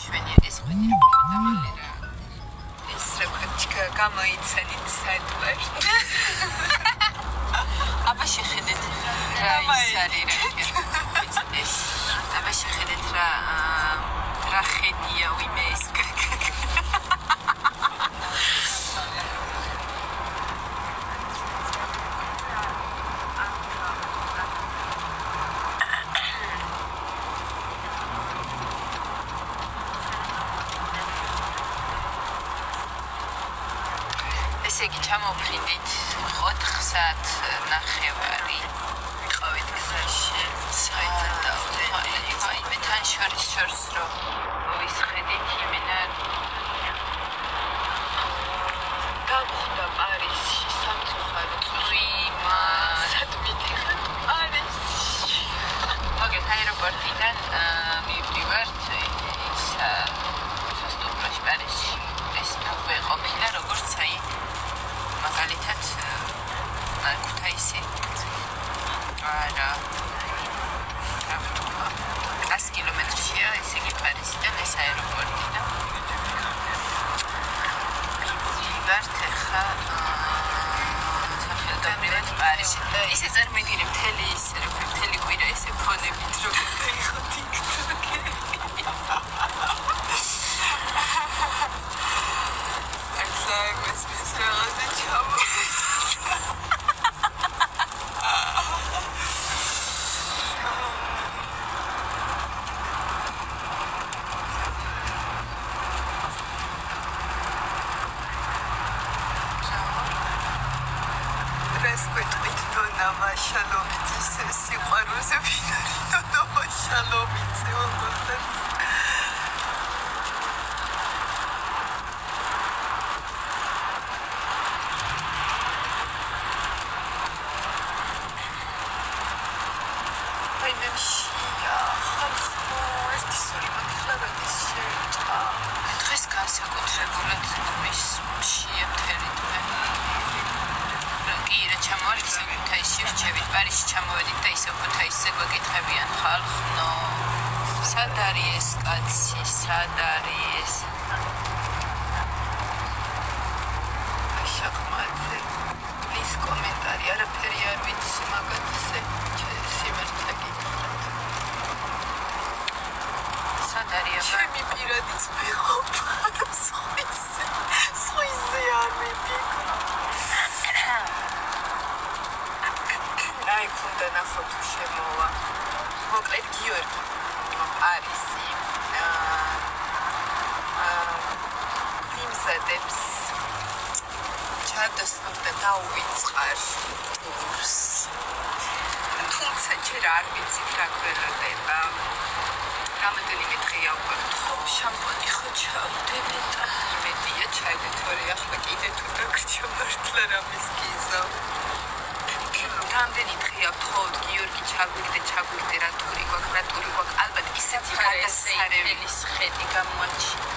ჩვენი ეს ხვიდი რა დავალი რა ეს რა კოჩკა გამოიცანით საერთოდ აბა შეხედეთ რა ის არის რა ეს აბა შეხედეთ რა ხედია ვიმე ეს ესე იგი ჩამოვხიდით 4 საათ ნახევარი ვიყავით გზაში საერთოდ დავდე მე თან შორის რო ვისხედით იმენა დავხვდა პარიზში სამწუხაროდ წვიმა სადმიდიხარ პარიზში მოგეთ აეროპორტიდან მივდივართ სასტუმროში პარიზში ეს უკვე ყოფილა როგორც აი მაგალითად ქუთაისი არა 100 კილომეტრშია ესე იგი პარიზიდან ეს აეროპორტი და ვართ ხა სახელმწიფო პარიზში და ისე წარმოგიდგენთ მთელი ისე როგორ მთელი კვირა ესე ფონებით როგორ დაიხო TikTok-ი ეს რაღაცა ჩავო Respect Dona Mashalomit სიყვარულზე ვინარი Dona Mashalomit უბრალოდ პარიზში ჩამოვედით და ისე ქუთაისზე გვეკითხებიან ხალხო სად არის ეს კაცი სად არის ეს შახმატზე პლის კომენტარი არაფერი არ ვიცი მაგათზე სიმართლე გითხრათ სად არის ჩემი პირადიც მეყოფა სხვისზე არ მიფიქრო აი ქონდა ნახო თუ შემოვა მოკლედ გიორგი პარიზი ვიმზადებს ჩადასწრებ და დაუვიწყარ ტურს თუმცა ჯერ არ ვიცით რა გველოდება რამდენიმე დღეა უკვე ვთხოვ შამპანი ხო ჩავდები და იმედია ჩაიდეთორი ახლა კიდე თუ დაგრჩა მართლა რამის გიზავ რამდენი დღეა ვთხოვთ გიორგი ჩაგვიგდე რა ტური გვაქვს ალბათ ისეთი გადასარევი ხედი გამოაჩინა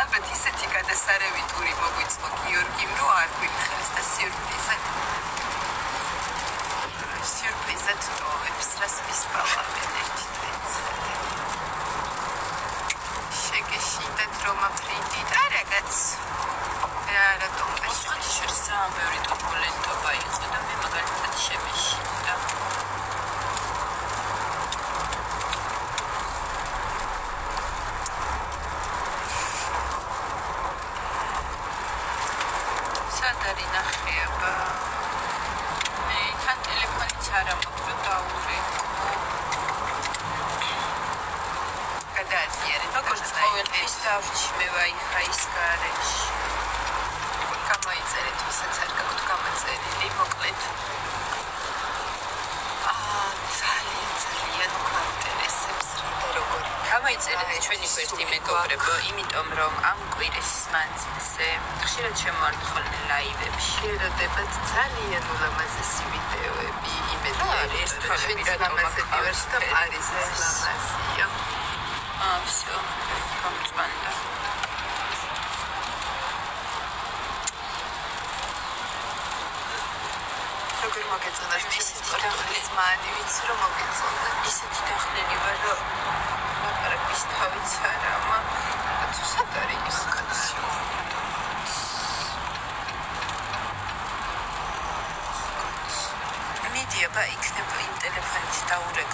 ალბათ ისეთი გადასარევი ტური მოგვიწყო გიორგიმ რომ არ გვიხელს და სიურპრიზად ტოვებს რას მისპალავენ ერთი დღეც შეგეშინდათ რომ აფრინდით არაგაც რა ტომბეს ხოთი შორის ძალიან ბევრი ტურბულენტობა იყო და მე მაგალითად შემეშინდა სად არის ნახეება მე თან ტელეფონიც არ ამოგვრო დაურეკო გადააზიარეთ როგორც ყოველთვის დავრჩი მე Wi-Fi-ის გარეშე გამოიწერეთ ვისაც არ გაქვთ გამოწერილი მოკლედ ძალიან გვაინტერესებს რა როგორ გამოიწერეთ ჩვენი გვერდი მეგობრებო იმიტომ რომ ამ კვირის მანძილზე ხშირად შემოვარდხოლნე ლაივებში გეროდებათ ძალიან ულამაზესი ვიდეოები იმედია ეს თვალები რატომაც ვარს და პარიზი ლამაზია всё გამწვანდა როგორ მოგეწონათ ისეთი სპორტული ზმანი ვიცი რომ მოგეწონათ ისეთი დახნელი ვარ რომ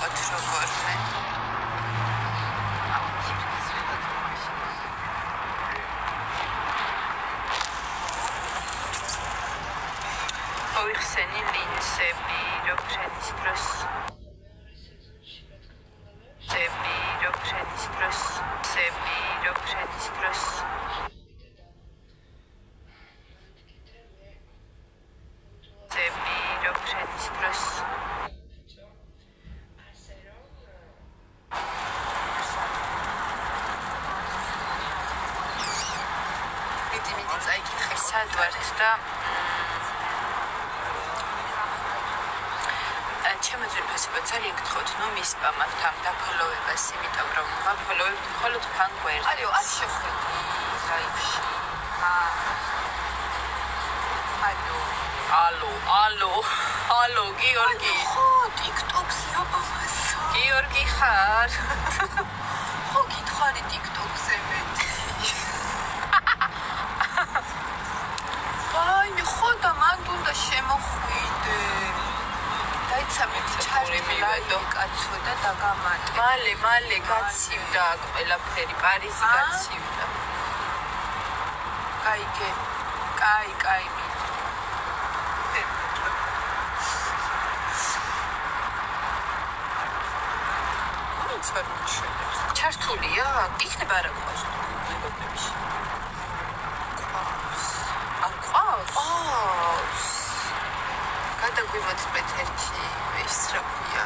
ვიყოთ როგორმე. მოიხსენი ლინზები, როგრენის დროს. Dobrze, შემოძვირფასება ძალიან გთხოვთ, ნუ მისპამავთ ამ დაფოლოვებას, იმიტომ რომ ვაფოლოვებთ მხოლოდ ფანგვერდებს. ალო, არ შეხვედი საიფში. ალო, გიორგი. ხო, TikTok-ზე აბამას. გიორგი ხარ? ხო, გითხარი TikTok-ზე მეტი. აი, ხო და მან უნდა შემოხვიდე. ჩარი მივედო კაცო და დაგამატე. მალე გაცივდა ყველაფერი, პარიზი გაცივდა. კაიგე. კაი. ჩართულია? იქნება არა ყავს მეგობრებში. ყავს. გადაგვიმოწმეთ ერთი ეს რა ქვია.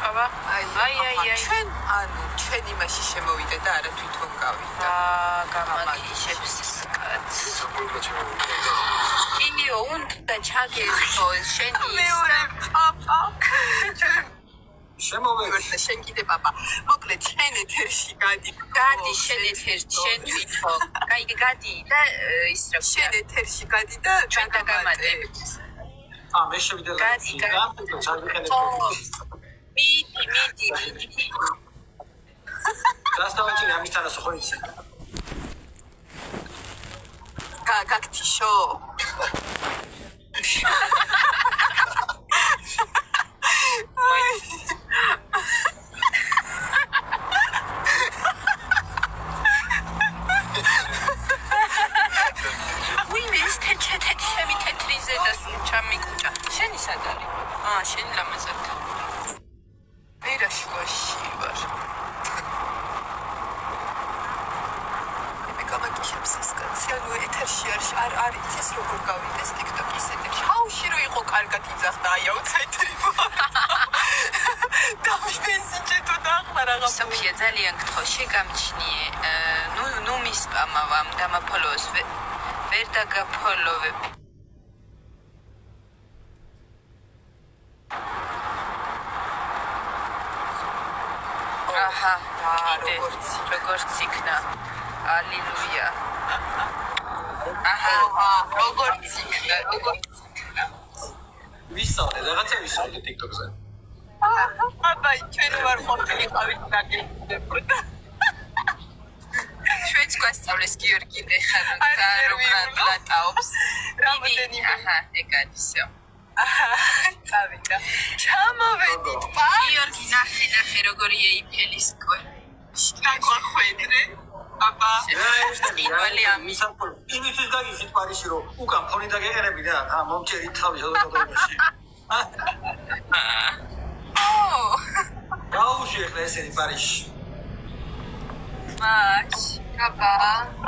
აბა, აი. ჩვენ იმაში შემოვიდა და არა თვითონ გავიდა. გამაგიშებს კაცს. კინიო უნდა ჩაგეცო შენი მეორე პაპა. შემოვედი შენ კიდე პაპა. მოკლედ შენ ეთერში გადი შენ ეთერში შენ თვითონ. გაიგე გადი და ის რა შენ ეთერში გადი და ჩვენ დაგამატებთ. მე შევიდა გადი და ჩავიყენებ. მიდი. დასტავაჭი ამისთანაც ხო იცი. გაგთიშო. შენი სად არის? შენი ლამაზად. ვერაშუაში ვარ. მე გამაგიშებს ეს კაცი, ანუ ეთერში არ იცის როგორ გავიდეს TikTok-ის ეთერში. ჰაუში რო იყო კარგად იძახდა, აი აუცაიტრი ვარ. დამიბეზიჭეთო და ახლა რაღა. სოფია ძალიან გთხოვ, შეგამჩნიე. ნუ მისპამავ ამ დამაფოლოს ვერ დაგაფოლოვებ. როგორც იქნა. ალილუია. როგორც იქნა. ვისწავლე, რაღაცა ვისწავლე TikTok-ზე. აბა, ჩვენ ვარ მოყავით ნაგებდა. ჩვენც გვასწავლეს გიორგი ხარ და რომ გატაობს. რამდენიმე. ეგარისო. წავიდა. ჩამოვედით პარიზი. გიორგი ნახე როგორი ეიფელის კოე. შეგახვედრე. აბა. ინვალი ამის. იმისთვის გაგიხით პარიზში რომ უკან ფონი დაგეყერები და მომჭერი თავი ზოგადობაში. გაუშვი ახლა ესენი პარიზში. აბა.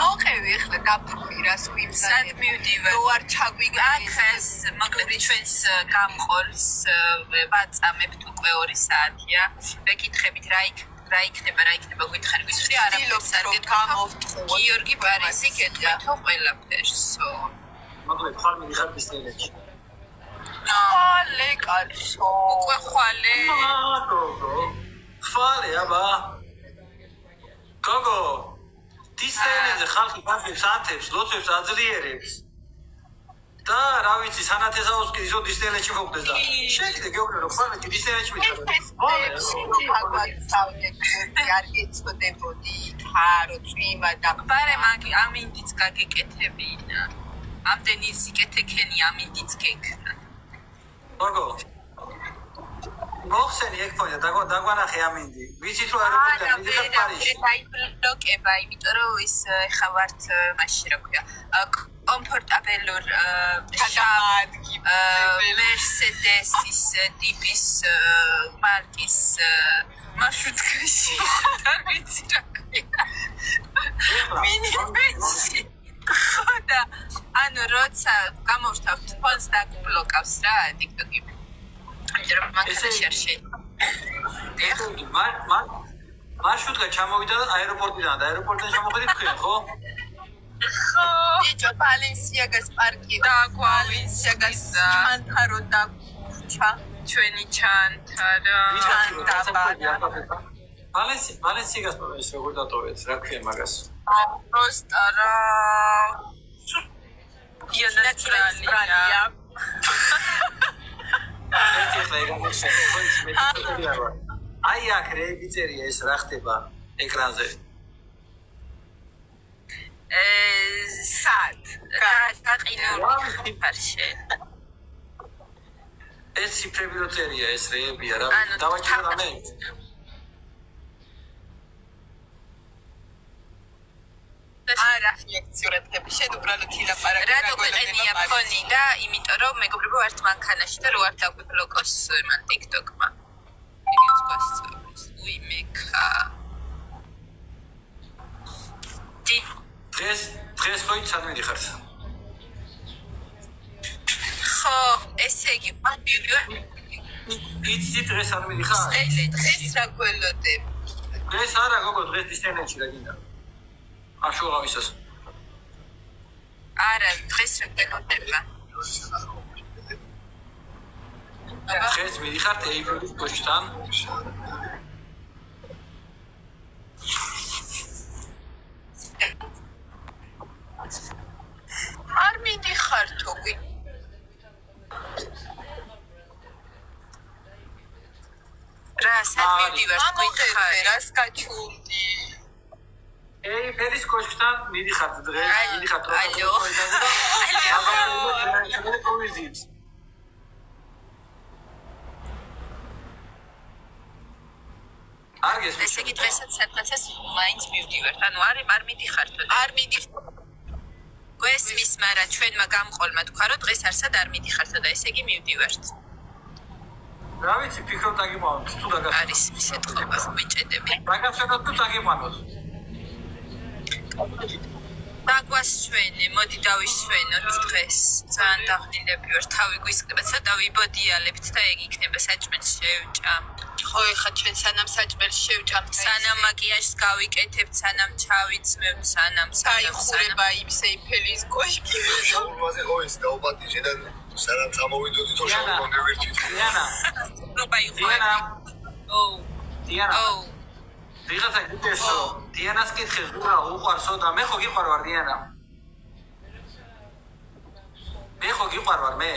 მოყევი ახლა დაფხვირას ვიმსად. სად მივდივარ? რო არ ჩაგვიგდეს. ახეს მოკლედ ჩვენს გამყოლს ვაწამებთ უკვე 2 საათია. ვეკითხებით რა იქნება გითხარ გვიწვი არა სარგეთ გამოვთხოვოთ. გიორგი პარიზი გეტყვით ყველაფერსო. მოკლედ ხარ მიხარ ბიზნესში. ხვალე კაცო. უკვე ხვალე. ხვალე აბა. გოგო დისეინზე ხალხი პასებს ათებს, ლოცვებს აძლიერებს. და რა ვიცი, სანათესაოს კი ისო დისეინში მოხდეს და შეიძლება გეუბნები რომ ხვალე დისეინში მითხრა. არ გეწოდებოდი, ხარო წვიმა და პარე მაგი ამინდიც გაგეკეთებინა. ამდენი სიკეთე ქენი ამინდიც გექნა. გოგო მოხსენი ეგ ფონია დაგვანახე ამინდი ვიცით რომ აეროპორტიდან მიდიხარ პარიზში დაიბლოკება იმიტომ რომ ის ეხა ვართ მაშინ რა ქვია კომფორტაბელურ მერსედესის ტიპის მარკის მარშრუტკაში და ვიცი რა ქვია მინიბუსი ხოდა ანუ როცა გამოვშთავთ ფონს დაგბლოკავს რა TikTok-ი ამიტომ მაგას შეერში მარშრუტკა ჩამოვიდა აეროპორტიდან და აეროპორტიდან ჩამოხედით თქვენ ხო იჭო ბალენსიაგას პარკი და ბალენსიაგას ჩანთარო და ჩა ჩვენი ჩანთარა ბალენსიაგას პროვინციის როგორ დატოვეთ რა ქვია მაგას პროსტა რა იანაცრალია აი აქ რეგიწერია ეს რა ხდება ეკრანზე სად გაყინული ფარში ეს ციფრები რო წერია ეს რეებია რა დავაჭირო რამე არა რეაქციურები შენ უბრალოდ ილაპარაკე რა გვეყენია ფონი და იმიტომ რომ მეგობრებო ვართ მანქანაში და რო არ დაგვიბლოკოს მან TikTok-მა ეგეც გვასწავლის უიმეკა დღეს ხო იცან მიდიხართ ხო ესე იგი იცი დღეს არ მიდიხარ დღეს რა გველოდებ დღეს არა გოგო დღეს დისნეილენდში რა გინდა აშუღავისას არა დღეს რა გველოდება დღეს მიდიხართ ეიფელის კოშკთან არ მიდიხარ თოგი რა სად მივდივარ თქვენ რას გაჩულდი ეიფელის კოშკთან მიდიხართ დღეს მიდიხართ ალო ესე იგი დღესაც სადღაცას მაინც მივდივართ ანუ არ მიდიხართ არ მიდიხარ გვესმის მაგრამ ჩვენმა გამყოლმა თქვა რომ დღეს არსად არ მიდიხართ და ესე იგი მივდივართ რა ვიცი ფიქრობ დაგიყვანოთ თუ დაგასვენოთ არის მისეთქობა ხმეჭედები დაგასვენოთ თუ დაგიყვანოთ დაგვასვენე მოდი დავისვენოთ დღეს ძალიან დაღლილები ვარ თავი გვისკდება ცოტა ვიბოდიალებთ და ეგ იქნება საჭმელს შევჭამ ხო ეხა ჩვენ სანამ საჭმელს შევჭამთ სანამ მაკიაჟს გავიკეთებთ სანამ ჩავიცმევთ სანამ ხურება იმ სეიფელის კოშკი შაურმაზე ხო ის დაუპატიჟე და სანამ წამოვიდოდი თო შაურმა მივირჩით დიანა დიანა ვიღაცა გიტესო დიანას კითხეს რა უყვარსო და მე ხო გიყვარვარ დიანა მე ხო გიყვარვარ მე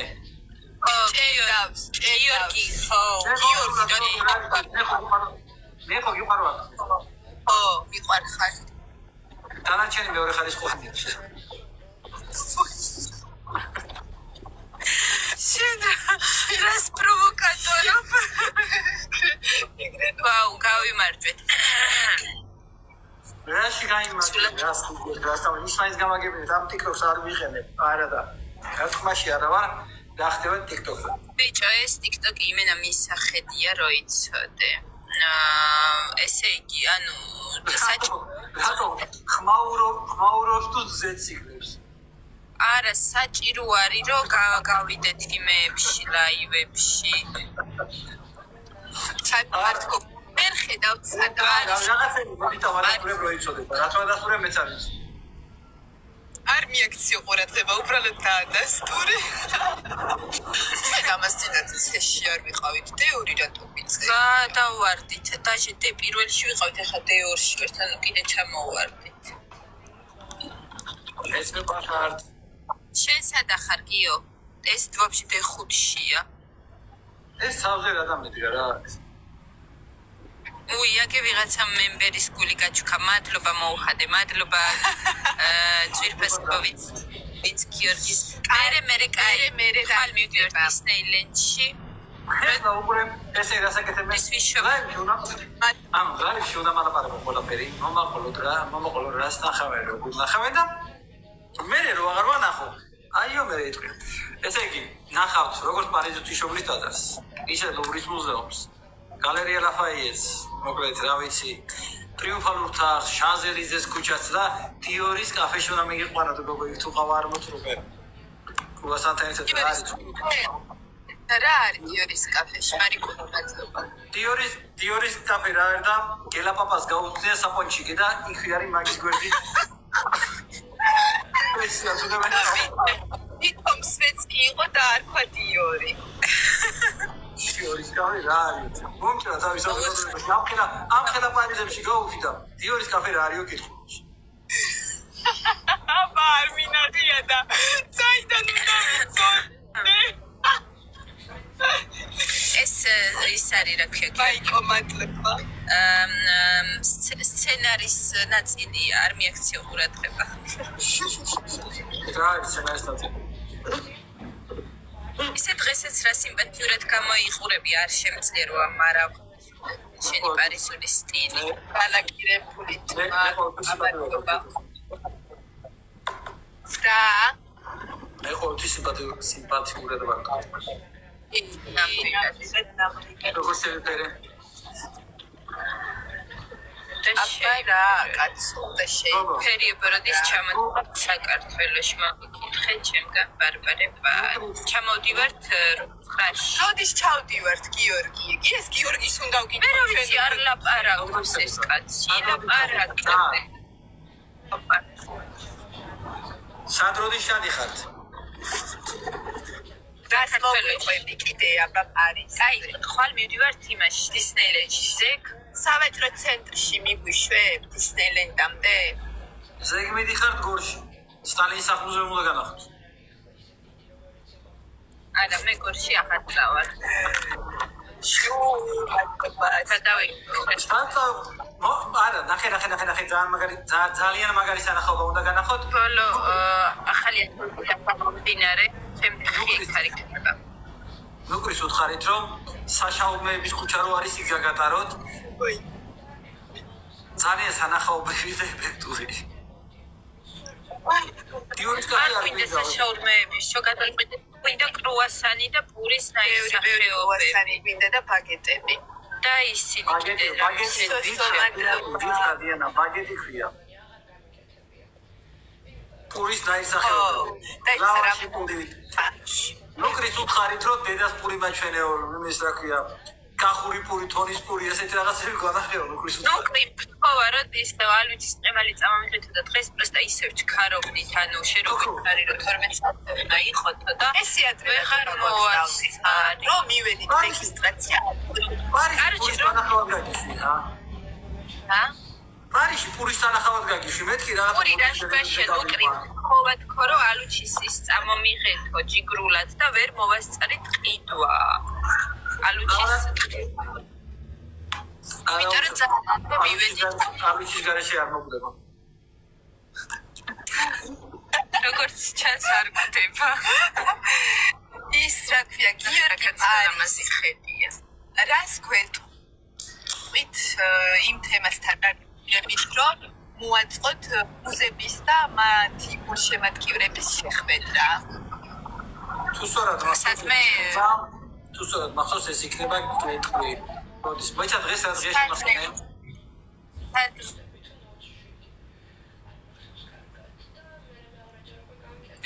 გიორგი ხო მე ხო გიყვარვარ ხო მიყვარ ხარ დანარჩენი მეორე ხარისხოვანი რას პროვოკატორობ ვაუ გავიმარჯვეთ რაში გაიმარჯვეთ რას ისმაის გამაგებინეთ ამ TikTok-ს არ ვიყენებ არა და გათქმაში არა ვარ დახტება TikTok-ზე ბიჭო ეს TikTok-ი იმენა მისახედია რო იცოდე ესე იგი ანუ რატო ხმაურობს თუ ზეციკლებს არა საჭირო არის რომ გავიდეთ იმეებში ლაივებში საერთოდ ვერ ხედავთ სადა არის რაღაცები მოდით რო იცოდეთ რატო დახურე მეც არის არ მიაქციო ყურადღება უბრალოდ დაადასტური ამას წინათ სეში არ ვიყავით D2 რატო ვიცი გადავარდით დაჟე D პირველში ვიყავით ახლა D2-ში ვართ ანუ კიდე ჩამოვარდით ეს მე პახარ შენ სადა ხარ გიო ეს ვაფშე D5-შია ეს თავზე რა დამედგა რა უიაგე ვიღაცა მემბერის გული გაჩუქა მადლობა მოუხადე მადლობა წვირფას კოვიდ ვინც გიორგის მერე ხალ მივდივართ დისნეილენდში ეხლა უკვე ესე რასაკეთებენ ის ვიშობა ამ გაიში უნდა მალაპარაკო ყველაფერი მომაყოლო რას ნახავენ როგორ ნახავენ და მე რო აღარ ვანახო აიო მე იტყვი ესე იგი ნახავთ როგორც პარიზის ღვთისმშობლის ტაძარს ისე ლუვრის მუზეუმს გალერეა ლაფაიეტს მოკლედ რა ვიცი ტრიუმფალურ თაღს შანზელიზეს ქუჩას და დიორის კაფეში უნდა მიგიყვანოთ გოგო იქ თუ ყავა არ მოწრუბე კრუასანთან ერთად რა არის რა არის დიორის კაფეში მარიკო მადლობა დიორის კაფე რა არის და გელაპაპას გაუწია საპონჩიკი და იქ არის მაგის გვერდით ეს ზოგადად ვიქომ სვეცკი იყო და არ ქვა დიორი დიორის კაფე რა არის მომწია თავისუფლად ამ ხელა პარიზებში გაუვიდა დიორის კაფე რა არისო კითხულობს აბა არ მინახია და საიდან უნდა ვიცოდე ეს არის რა ქვია მაიკო მადლობა სცენარის ნაწილი არ მიაქციო ყურადღება რა არის სცენარის ნაწილი ისე დღესაც რა სიმპათიურად გამოიყურები არ შემიძლია რომ ამარავ შენი პარიზული სტილი ბალაკირებული მადლობა რა მე ყოველთვის სიმპათიურად ვარ როგორ შევიფერე აბა რა კაცო და შეიფერიო როდის ჩამოდივართ საქართველოში მოგკითხე ჩემგან ბარბარება ჩამოდივართ რაში როდის ჩავდივართ გიორგი ეს გიორგის უნდა ვკითხო მე ვიცი არ ლაპარაკობს ეს კაცი ლაპარაკობ სანდროდის შადიხართ საქართველოში კიდე აბა პარიზი აი ხვალ მივდივართ იმაში დისნეილენდში ზეგ სავეთრო ცენტრში მიგვიშვებ დისნეილენდამდე ზეგ მიდიხართ გორში სტალინის სახლ-მუზეუმი უნდა განახოთ არა მე გორში ახლა წავარ არა ნახე ძალიან მაგარი სანახაობა უნდა განახოთ ბოლო ახალი დინარე ჩემი ხარიქება ნუკრის უთხარით რომ საშაუმეების ქუჩა რო არის იქ გაგატაროთ ძალიან სანახაობრივი და ეფექტური დიორის კაფე არ გვინდა საშაუმეების შოგადაყვიდე გვინდა კრუასანი და პურის ნაირსახეობები გვინდა და ბაგეტები და ისინი კიდე ბაგეტი ქვია პურის ნაირსახეობები ლავაში პური ნუკრის უთხარით რომ დედას პური მაჩვენეო იმის რა ქვია კახური პური თონის პური ესეთი რაღაცები განახეო ნუკრის ნუკრი ფოვა როდის და ალვიჩის წემალი წამამიღეთო და დღეს პროსტა ისევ ჩქარობდით ანუ შერობით არის რომ 12 საათი უნდა იყოთო და ესე ადრე ხარ მოასწავლი რომ მივედით რეგისტრაცია პარიზში სანახავად გაგიშვი პარიზში პურის სანახავად გაგიშვი მეთქი რაღაც პური რაშბაში ნუკრი ფოვა თქო რომ ალვიჩის ის წამომიღეთო ჯიგრულად და ვერ მოვასწარით ყიდვა ალუჩის ვიტორე ძალიან მივედით ალუჩის გარეშე არ მოგვდება როგორც ჩანს არ გვდება ის რა ქვია გიორგი ამასი ხედია რას გვეტყვით იმ თემასთან დაგებით რომ მოაწყოთ მუზეების და მათი გულშემატკივრების შეხვედრა თუ სწორად მახსოვს ეს იქნება კეთილი. როდის მოიცა დღეს მახსოვს.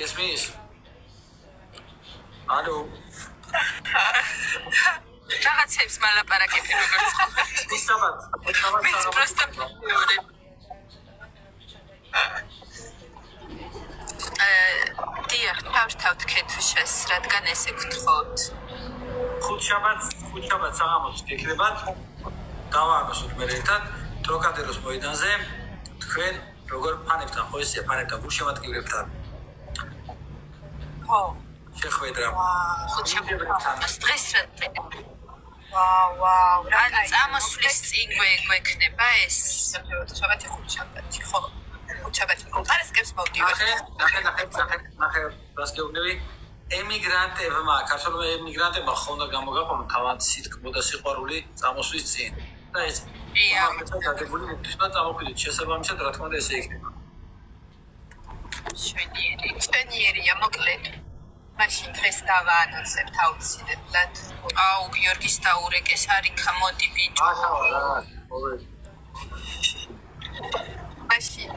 ესმის. ალო. რაღაცებს მალაპარაკები როგორც ყოფილი. ის საბათ. მეც პროსტა დიახ, თავ კეთუშას, რადგან ესე გთხოვთ. ხუთშაბათს საღამოს გეკრებათ. დავაარსოთ მე ერთად ტროკადეროს მოედანზე თქვენ როგორ ფანებთან ხო ისე ფანებთან გულშემატკივრებთან. ხო. შეხვედრა. ხუთშაბათთან დღეს რა ვაუ, რა წამოსვლის წინ გვექნება ეს? შაბათი ხუთშაბათი ხო. ჩაბათი პარასკევს მოვდივარ. ნახე, რას გეუბნები? ემიგრანტებმა, ქართულ ემიგრანტებმა ხონდა გამოგაყონა თავად სიტკბო და სიყვარული წამოსვლის წინ. და ეს დაგებული მისთვის წამოხვიდეთ შესაბამისად, რა თქმა უნდა ესე იქნება. შვენიერია, მოკლედ. მაშინ დღეს დავაანონსებთ აუცილებლად. აუ, გიორგის დაურეკეს არიქა, მოდი ბიჭო. მაშინ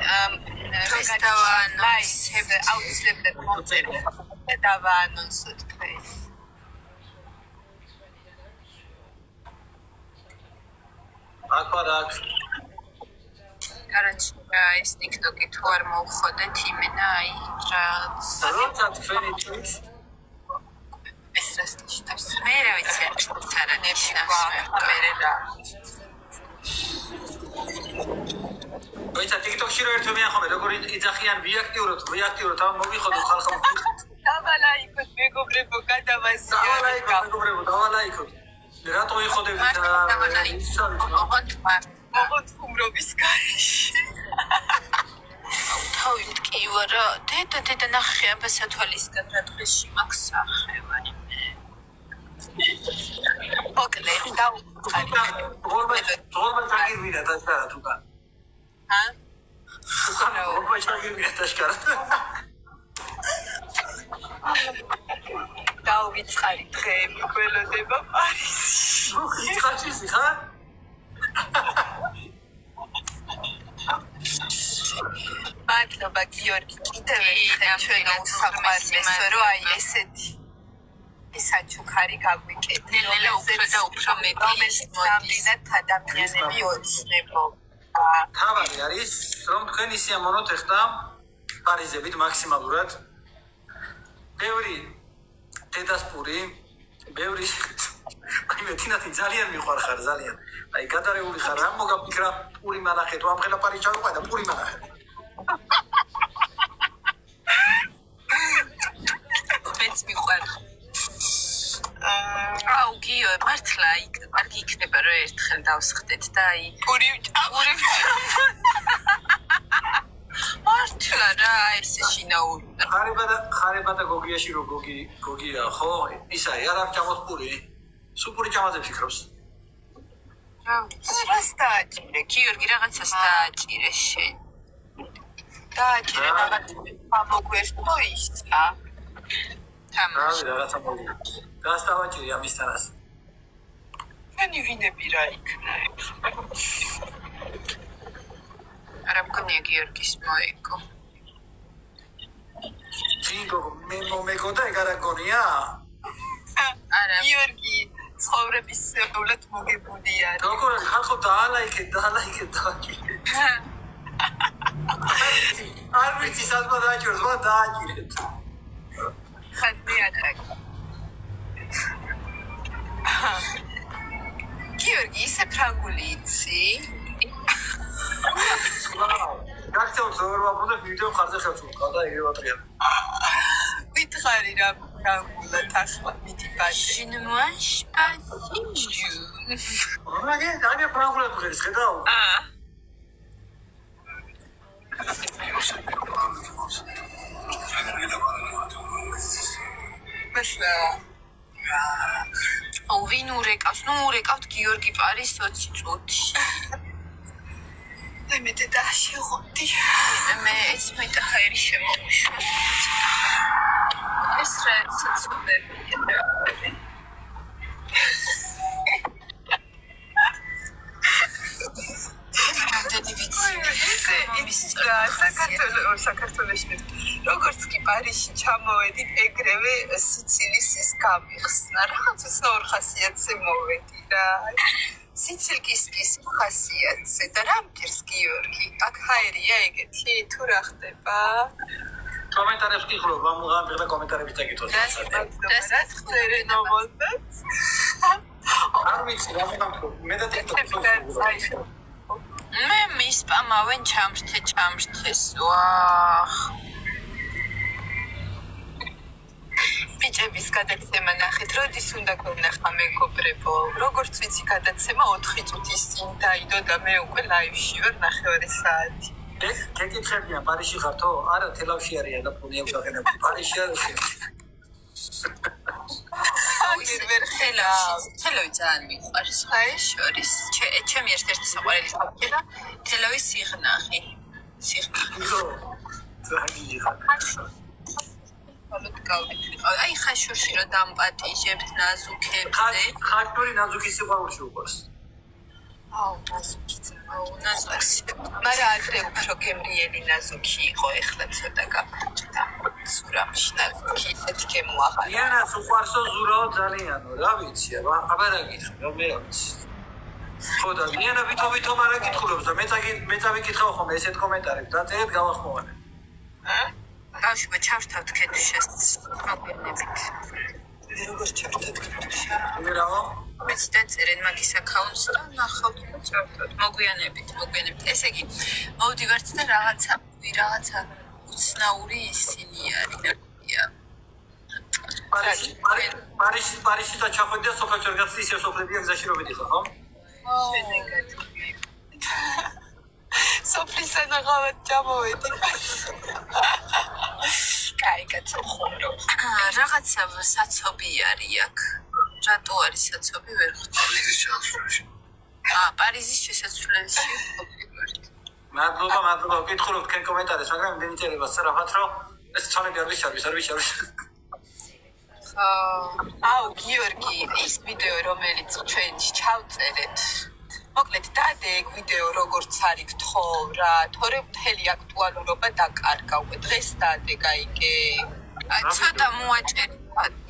დღეს დავაანონსებთ აუცილებლად მომწერეთ და დავაანონსოთ დღეს. აკარაკ. კარაჩი, ეს TikTok-ი თუ არ მოვხოდეთ იმენა, აი, რაც როცა თქვენი თვით ეს რასტიშტავს. მე რა ვიცი, არა ნებშინა, მე რა. ვიცა TikTok-ში რო ერთობი ახome, როგორ იძახიან ვიაქტიუროთ, ამ მოგიხოდოთ ხალხმა. დავალაიქოთ, მეგობრებო, გადავასწრებთ. დავალაიქოთ. რატო იხოდებით? მოღოთ ხუმრობის გარეშე. თავი მტკივარ რა. დედა ნახე აბასათვალისგან რა დღეში მაქვს სახევარი მე. მოკლედ დავუყარი. რომა წაგირვიდა დაშკარა თუკან. რომა წაგირვიდა დაშკარა. დავიწყარი დღეები გველოდება პარიზში. ხიჭაში ხარ? მადლობა გიორგი, კიდევ ერთხელ ჩვენ უსაყვარლესო რომ აი ესეთი საჩუქარი გაგვიკეთეთ. ნელა უფრო და უფრო მეტი მოდის ადამიანები ოცნებობა. თავი არის რომ თქვენი სიამოვნოთ ეხლა პარიზებით მაქსიმალურად. ბევრი დედასპური, ბევრი აი მე თინათი ძალიან მიყვარხარ ძალიან. აი გადარეული ხარ რა მოგაფიქრა პური მანახეთ, ამ ხელა პარიზ ჩავიყვა და პური მანახეთ. მეც მიყვარხარ. აუ გიო, მართლა კარგი იქნება რომ ერთხელ დავსხდეთ და აი პური მართლა რა ესე შინაური. ხარება და გოგიაში რო გოგია ხო? ისა არა ჩამოთ პური. სუპური ჩამაზე ფიქრობს. რას დააჭირე? გიორგი რაღაცას დააჭირე შენ. დააჭირე ამოგვერტო ისა. თამაში რაღაცა მოდი. გას დავაჭირე ამისთანას. ჩვენი ვინები რა იქნებ? არა მგონია გიორგის მოიგო. ჯინგო მე მომეგო და ეგ არა გონია? არა გიორგი ცხოვრების სეულად მოგებულია. როგორ ხალხო დაალაიქეთ. არ ვიცი სადღაც დააჭიროს, მაგრამ დააჭირეთ. ხადმე აკაკ. გიორგი ისე ფრანგული იცი? გაქცევ ზოგადად ვიდეო ხარზე ხელშეუწყალ და იგივე ვატრია. ვითხარი რა ფრანგულად ახლა მიდი ბაჭი. ჟინმუაშ პასინჯუ. რა ფრანგულად ხერის ხედავ? მაშლა ვინ ურეკავს? ნუ ურეკავთ გიორგი პარის 20 წუთში. მე და შეღოდი. მე ეს მეტახერი შემოუშვა. ეს რა ცოცხლებია. საქართველოში როგორც კი პარიზში ჩამოვედით, ეგრევე სიცილის ის გამიხსნა. რაღაც უცნაურ ხასიათზე მოვედი რა. სიცილკის ხასიათზე და რა მგერს გიორგი? აქ ჰაერია ეგეთი, თუ რა ხდება? კომენტარებს კითხულობ, ამღარ და კომენტარებს წაკითხოთ. რას ხწერენ მომდაც? არ ვიცი, რა მომთხოვ. მე და TikTok-ში მე მისპამავენ ჩამრთეს. ვახ. ბიჭების გადაცემა ნახეთ, როდის უნდა გქონდახა მეგობრებო? როგორც ვიცი გადაცემა 4 წუთის წინ დაიდო და მე უკვე ლაივში ვარ 9 საათი. გეკითხებიან პარიზში ხართო? არა, თელავში არიან და ფონი აქვს აღენებული. პარიზში არის. თელავი ძალიან მიყვარს ხაის შორის. ჩემი ერთ-ერთი საყვარელი ხალხი და თელავის სიღნაღი. აი ხაშურში რომ დამპატიჟებთ ნაზუქებზე. ხაშური ნაზუქი სიყვარულში უყვარს. ნაზუქი. მაგრამ ადრე უფრო გემრიელი ნაზუქი იყო, ეხლა ცოტა გაფრთხილდა. სურამში ნაზუქი ეთქე მოაღარა. იანას უყვარსო ზურაო ძალიანო, რა ვიცი, აბა რა გითხრა, რა მე რა ვიცი. ხო და იანა ვითომ არა გითხულობს და მე წავიკითხავ ხოლმე ესეთ კომენტარებს, დაწერეთ გავახმოვანე. ბავშვებო, ჩავშთავთ ქეთუშას მოგვიანებით. როგორ ჩავშთავთ ქეთუშა? რაო? მეც დაწერენ მაგის აკაუნტს და ნახავთ და ჩავშთავთ მოგვიანებით. ესე იგი, მოვდივართ და რაღაცა უცნაური ისინი არიან. პარიზში და ჩახვედი და სოფელში რაღაც ისე სოფლებია გზაში რომ მიდიხარ, ხო? სოფლისა ნაღავად ჩამოვედი. კაი, კაცო ხუმრო. რაღაცა საცობი არის აქ. რატო არის საცობი ვერ ხვდები? პარიზის შესასვლელში. პარიზის შესასვლელში ვიყავით. მადლობა, გითხულობთ თქვენ კომენტარებს, მაგრამ იმდენი წერება სწრაფად, რომ ეს ცალები არ ვიცი. აუ, გიორგი, ის ვიდეო რომელიც ჩვენში ჩავწერეთ. მოკლედ, დადე ეგ ვიდეო როგორც არის გთხოვ რა, თორე მთელი აქტუალურობა დაკარგა უკვე დღეს დადე, გაიგე. ცოტა მოაჭერი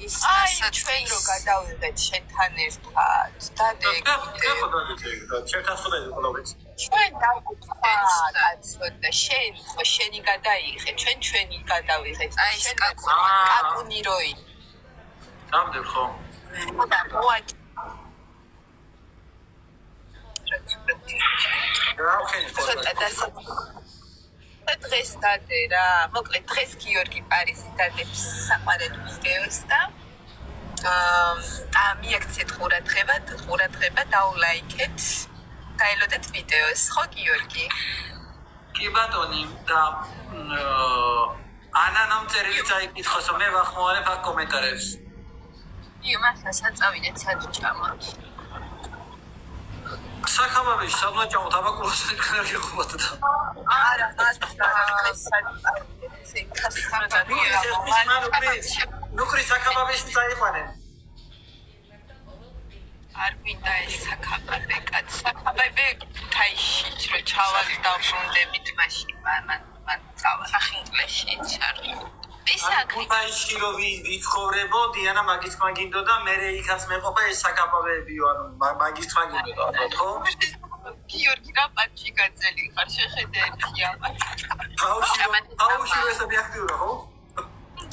ის რასაც ჩვენ რო გადავიღეთ შენთან ერთად. დადე ეგ ვიდეო. შენთან ხოდები ყოლობეთ. ჩვენ დავგვიწყდა კაცო და შენი გადაიღე, ჩვენი გადავიღეთ. აი ეს კაკუნი როი. დამდებ ხო? და მოაჭ დღეს დადე რა, მოკლედ დღეს გიორგი პარიზი დადებს საყვარელ ვიდეოს და მიაქციეთ ყურადღება დაულაიქეთ, გაელოდეთ ვიდეოს, ხო გიორგი? კი ბატონი და ანანამ წერილი წაიკითხოსო, მე ვახმოვანებ აქ კომენტარებს. მართლა საწავიდეთ საჭამოთ. საქაბაბეში სამლაჭამოთ აბაკუროს თქვენ გიხობთ და არა ნუკრი საქაბაბეში წაიყვანენ. არ მინდა ეს საქაბაბე კაც. საქაბაბე თაიში რო ჩავალ დავბრუნდებით მაშინ მან წავა ახინგლეში ჩარლი. ქუთაისში რო ვიცხოვრებო, დიანა მაგის თქმა გინდოდა, მე იქაც მეყოფა ეს საქაბაბეებიო, ანუ მაგის თქმა გინდოდა, ხო? გიორგი რა პატჩი გაძელი ხარ, შეხედე ერთი ამას. აუში ესეთი აქტიურა, ხო?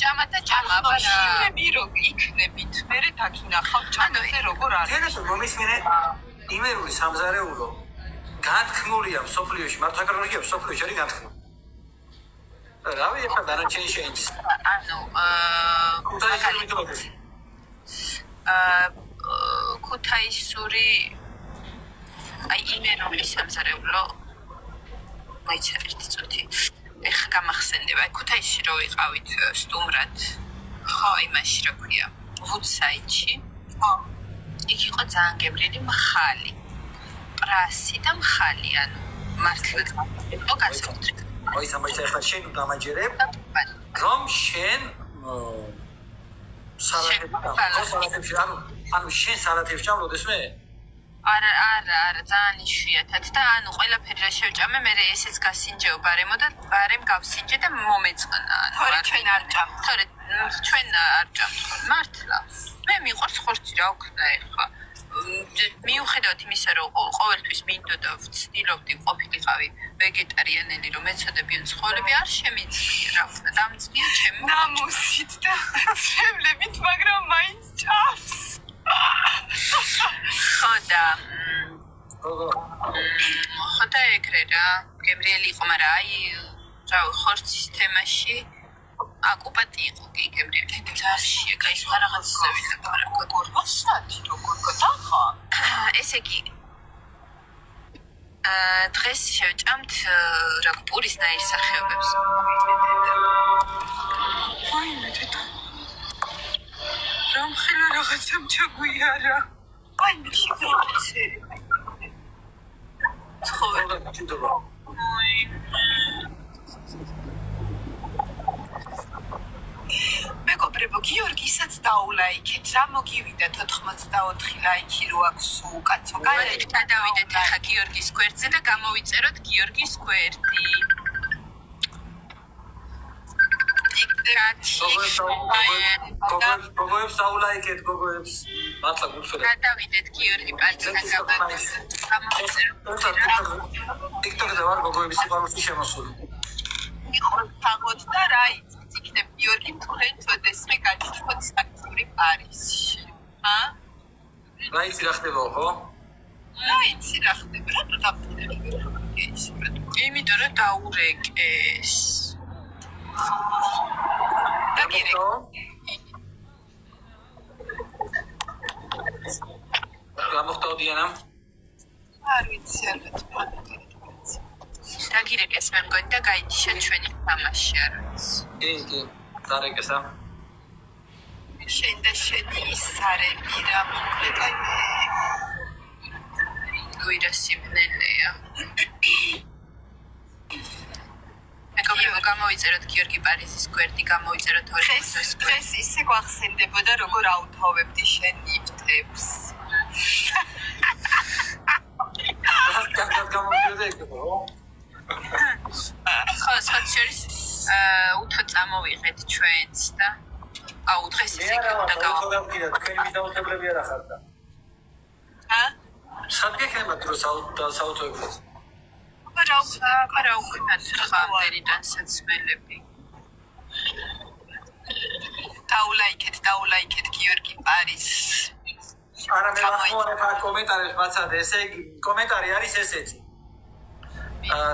ჭამათა ჭამა, ბაშიმები რო იქნებით, მე დაგინახავ ჭანაზე როგორ არის. თენას მომისმინე იმერული სამზარეულო განთქმულია სოფლიოში, მართლა კარგია სოფლიოში არის განთქმული. რავი ეხლა დანარჩენი შეინჯს. ანუ ქუთაისური აი იმერული სამზარეულო მაიცა ერთი წუთი ეხლა გამახსენდება. ქუთაისში რო ვიყავით სტუმრად, ხო იმაში რა ქვია, ვუდსაიდში. ხო. იქ იყო ძალიან გემრიელი მხალი. პრასი და მხალი, ანუ მართლა განსაკუთრებით აი სამაიცა ახლა შენ დამაჯერებ რომ შენ სალათებში ანუ შენ სალათებში ჩავლოდეს მე არა ძალიან იშვიათად და ანუ ყველაფერი რა შევჭამე მე ესეც გასინჯეო ბარემო და ბარემ გავსინჯე და მომეწყნა თორე ჩვენ არ ჭამთ მართლა მე მიყვარს ხორცი რა ვქნა ეხლა მიუხედავად იმისა რომ ყოველთვის მინდოდა ვცდილობდი ყოფილიყავი ვეგეტარიანელი რომ ეცოდებიან ცხოველები არ შემიძლია რა ვქნა დამწია ჩემი ნამუსით და ცემლებით მაგრამ მაინც ჭამს ხოდა ეგრე რა გემრიელი იყო მაგრამ აი რა ხორცის თემაში აკუპატი იყო კი გემრიელი ძარშია კაი სხვა რაღაცები და როგორ მოსადი როგორ გადახა ესე იგი დღეს შევჭამთ რა პურის ნაირ სახეობებს. რომ ხელა რაღაცამ ჩაგვიარა. აი მე შეგეცე. ხო, მეგობრებო, გიორგისაც დაულაიქეთ. რა მოგივიდა 84 ლაიქი რო აქვს უკაცო. გაიგეთ, გადავიდეთ ახლა გიორგის გვერდზე და გამოვიწეროთ გიორგის გვერდი. გოგოებს დაულაიქეთ, გოგოებს. მართლა გულწრფელად. გადავიდეთ გიორგი პანჩთან TikTok-ზე ვარ გოგოების სიყვარულში შემოსული. მიყოლთაღოთ და რა იცით, იქნებ გიორგი თქვენ წოდეს მე გაჩვენოთ საქმური პარიზში. რა იცი რა ხდებაო, ხო? რა იცი რა ხდება, რატო დაფიქრე? იმიტომ რომ დაურეკეს. რა მოხდა დიანა? არ ვიცი ალბათ. დაგირეკეს მე მგონი და გაიჩინა ჩვენი თამაში არის. კი, დარეკესა. შენ და შენი ისარები რა მოკლედ აი გვირა სიმნელეა. მეგობრებო, გამოვიწეროთ გიორგი პარიზის გვერდი, გამოვიწეროთ ორგანიზმის გვერდი. დღეს ისე გვახსენდებოდა, როგორ აუთოვებდი შენ ნიფტებს. ხო, სოციალის უთო წამოვიღეთ ჩვენც და აუ დღეს ისე უნდა გავაკეთოთ. თქვენი მისაუბრებლები არ ახართ და. სადგე ხება დროს საუთოებს. არა უკნათ ხა ამერიდან საცმელები. დაულაიქეთ გიორგი პარიზს. არა მე ვახმოვანებ კომენტარებს მაცადე, ესე იგი კომენტარი არის ესეთი.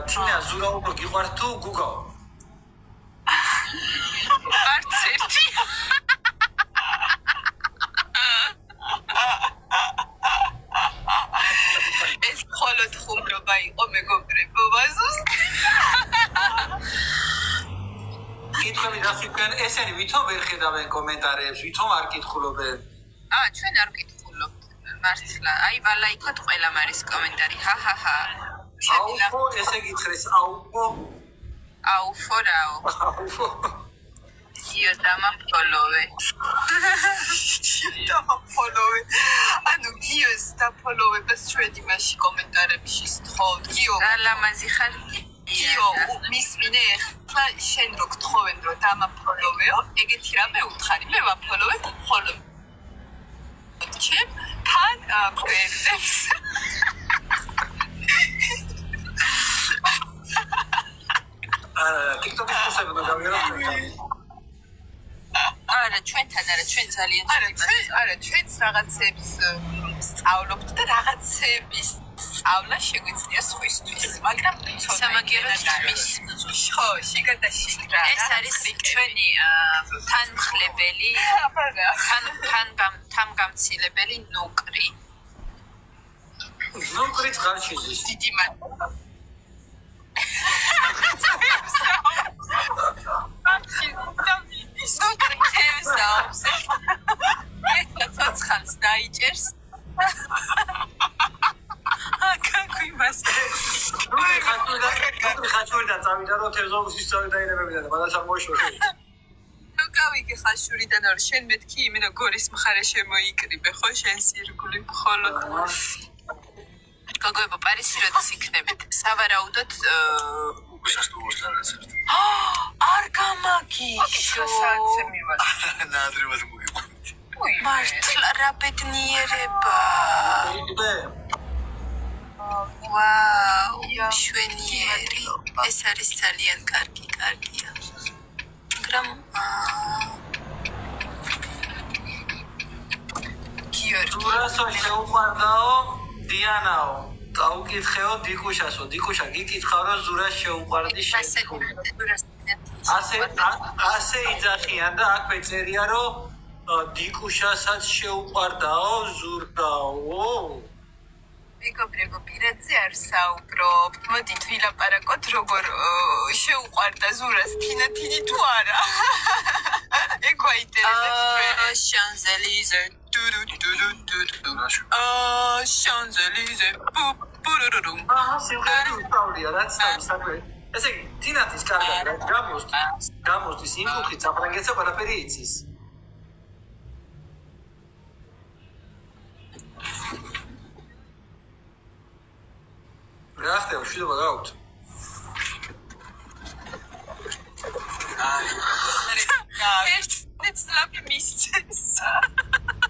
თინა ზურა უფრო გიყვართ თუ გუგაო? არც ერთი. ეს მხოლოდ ხუმრობა იყო მეგობრებო, ბაზუს. კითხები დასვიდნენ, ესენი ვითომ ვერ ხედავენ კომენტარებს, ვითომ არ კითხულობენ? ჩვენ არ ვკითხულობთ, მართლა. აი ვალაიქოთ ყველამ არის კომენტარი. ჰაჰაჰა. აუფო, ესე გითხრეს, აუფო. აუფო რაო. იო დამაფოლოვე. დამაფოლოვე. ანუ გიოს დაფოლოვებას ჩვენ იმაში კომენტარებში სთხოვთ. გიო. რა ლამაზი ხარ? გიო, მისმინე ახლა შენ რო გთხოვენ რომ დამაფოლოვეო, ეგეთი რამე უთხარი. მე ვაფოლოვე ხოლმე. ჩემ თან პროექტებს. TikTok-ის კურსები გავიგებთ. არა, ჩვენთან არა, ჩვენ ძალიან არა, ჩვენც რაღაცებს სწავლობთ და რაღაცების სწავლა შეგვიძლია სხვისთვის, მაგრამ სამაგიეროდ თმის. ხო, შეგადაში რა. ეს არის ჩვენი თანმხლებელი, თანგამცილებელი ნუკრი. ნუკრიც ღარშიზის. დიდი მადლობა. ცოცხალს დაიჭერს. ხაჩურიდან წავიდა რომ თევზაურუსის სწავლა დაინებებიდან და მადაც არ მოიშორე. ნუ გავიგე ხაშურიდან რომ შენ მეთქი იმენა გორის მხარე შემოიკრიბე ხო შენ სირგული მხოლოდ. გოგოებო პარიზში როდის იქნებით? სავარაუდოდ არ გამაგიშო. ნაადრევად მოგიყვანთ. მართლა რა ბედნიერება. ვაუ, შვენიერი. ეს არის ძალიან კარგია. მაგრამ გიორგი რასო შეუყვარდაო დიანაო. გაუკითხეო დიკუშასო. დიკუშა გიკითხავ რომ ზურას შეუყვარდი შენ. ასე იძახიან და აქვე წერია რომ დიკუშასაც შეუყვარდაო ზურდაო. მეგობრებო, პირადზე არ საუბრობთ. მოდით ვილაპარაკოთ, როგორ შეუყვარდა ზურას თინათინი თუ არა. ეგ გვაინტერესებს ჩვენ. შანზელიზე. შანზელიზე. პურურურუმ. სიმღერა უსწავლია, რაც თავისთავად. ესე იგი, თინათის კარგად რაც გამოსდის იმ კუთხით საფრანგეთსა ყველაფერი იცის. რა ხდება, შვიდობა გაქვთ? ერთ წლაპი მისცეს.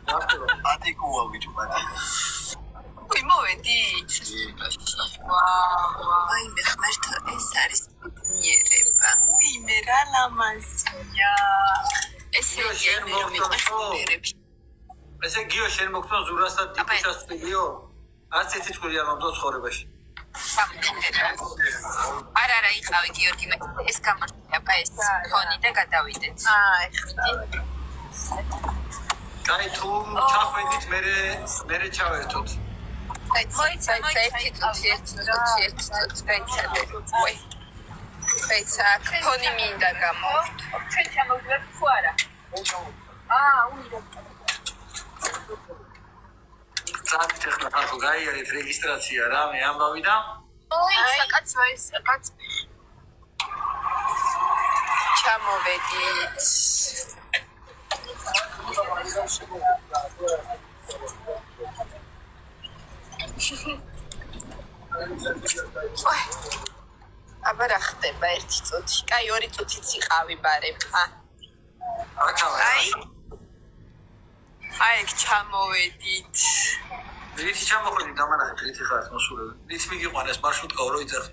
რა ხდება? ატიკუა ვიჭო, ატიკუა. უი, მოვედით. ვაუ, აი მე ხმერთ ეს არის ნიერება. უი, მე რა ლამაზია. ესე იგი, მე რომ მიყურები. ესე გიო შენ მოგწონს ზურასთან ტიპისას ვიდეო? არც ერთი წვილი არ მომწონს ცხოვრებაში. არა, იყავი გიორგი, ეს გამართება ეს ფონი და გადავიდეთ. ეხლა. კაი, თუ ჩახვედით, მე ჩავერთოთ. მოიცა ერთი წუთი, გაიცა, ფონი მინდა გამო. ჩვენ ჩამოვიდეთ თუ არა? უიდა. წამით ახლა ახო გაიარეთ რეგისტრაცია რამე ამბავი და მოიცა კაც ჩამოვედით. აბა რა ხდება ერთი წუთი? კაი, 2 წუთიც იყავი ბარემ. აი, ეგ ჩამოვედით. რითი ჩამოხვედი დამანახეთ რითი ხარ მოსულები. რით მიგიყვანეს მარშრუტკა რო იწერ.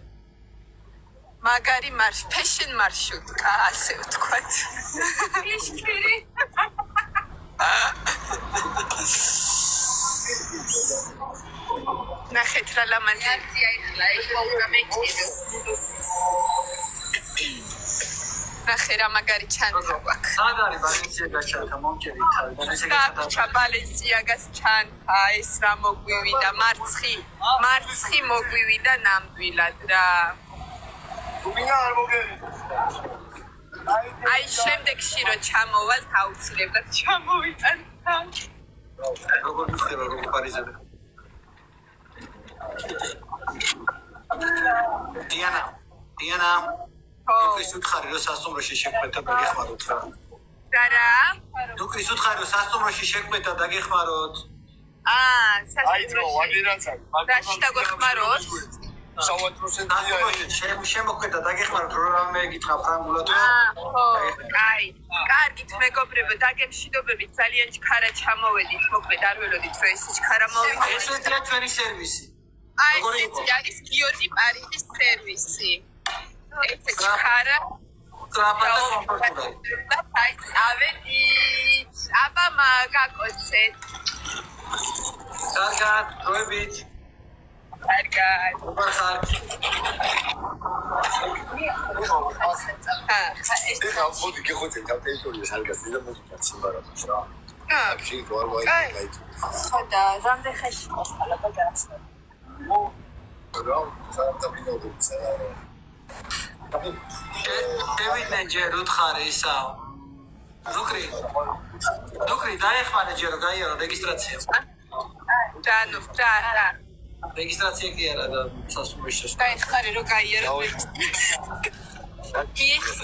მაგარი ფეშენ მარშრუტკა, ასე ვთქვათ. ისკირი. ნახეთ რა ლამაზია. ეხლა ეს მოგამეჭირო. ნახე რა მაგარი ჩანთა გვაქვს. სად არის ბალენსიაგა ჩანთა მომჭერით თავი. ბალენსიაგა ბალენსიაგას ჩანთა ეს რა მოგვივიდა მარცხი მოგვივიდა ნამდვილად რა. რუბინა არ მოგერი. აი შემდეგში რო ჩამოვალთ აუცილებლად ჩამოვიტან თან. როგორ მიხდება როგორ პარიზები. დიანა ნუკრის უთხარი რომ სასტუმროში შეკვეთ და დაგეხმაროთ რა. რა? ნუკრის უთხარი რომ სასტუმროში შეკვეთ და დაგეხმაროთ. სასტუმროში. რაში დაგვეხმაროთ? შემოკვეთ და დაგეხმაროთ რომ რამე გითხრა ფრანგულად. კაი. კარგით მეგობრებო, დაგემშვიდობებით, ძალიან ჩქარა ჩამოვედით, მოკლედ არ ველოდით რომ ეს ჩქარა მოვიდეთ. ესეთია ჩვენი სერვისი. აი ესეთი არის გიორგი პარიზის სერვისი. ეს ჩქარა ტრაპატა კომფორტულად. აი ავედით. აბა მაგაკოცეთ. კარგად, დროებით. კარგად. უბრალოდ ეხლა მოდი გიხოცეთ ამ ტერიტორიას არ გასცი და მოდი სიმბარათოს რა. აკში გვარ ვაი. ხოდა რამდენ ხანში მოსალა და გააცნო. რა, სამთაბინოებს რა. დევიდნენ ჯერ უთხარი ისა. ნუკრი დაეხმარე ჯერ რომ გაიარო რეგისტრაცია. რა. რეგისტრაცია კი არა და სასტუმროში. დაიხარე რომ გაიარო.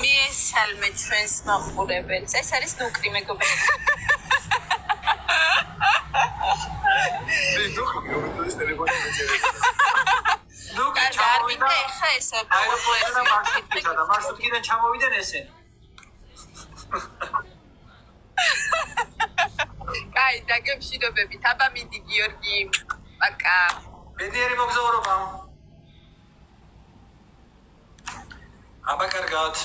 მიესალმე ჩვენს მაყურებელს. ეს არის ნუკრი მეგობრებო. ნუკრი ჩამოვიდა ეხა ესა მარშრუტიდან ჩამოვიდნენ ესენი. კაი, დაგემშვიდობებით. აბა მიდი გიორგი. პაკა. ბედნიერი მოგზაურობა. აბა კარგად.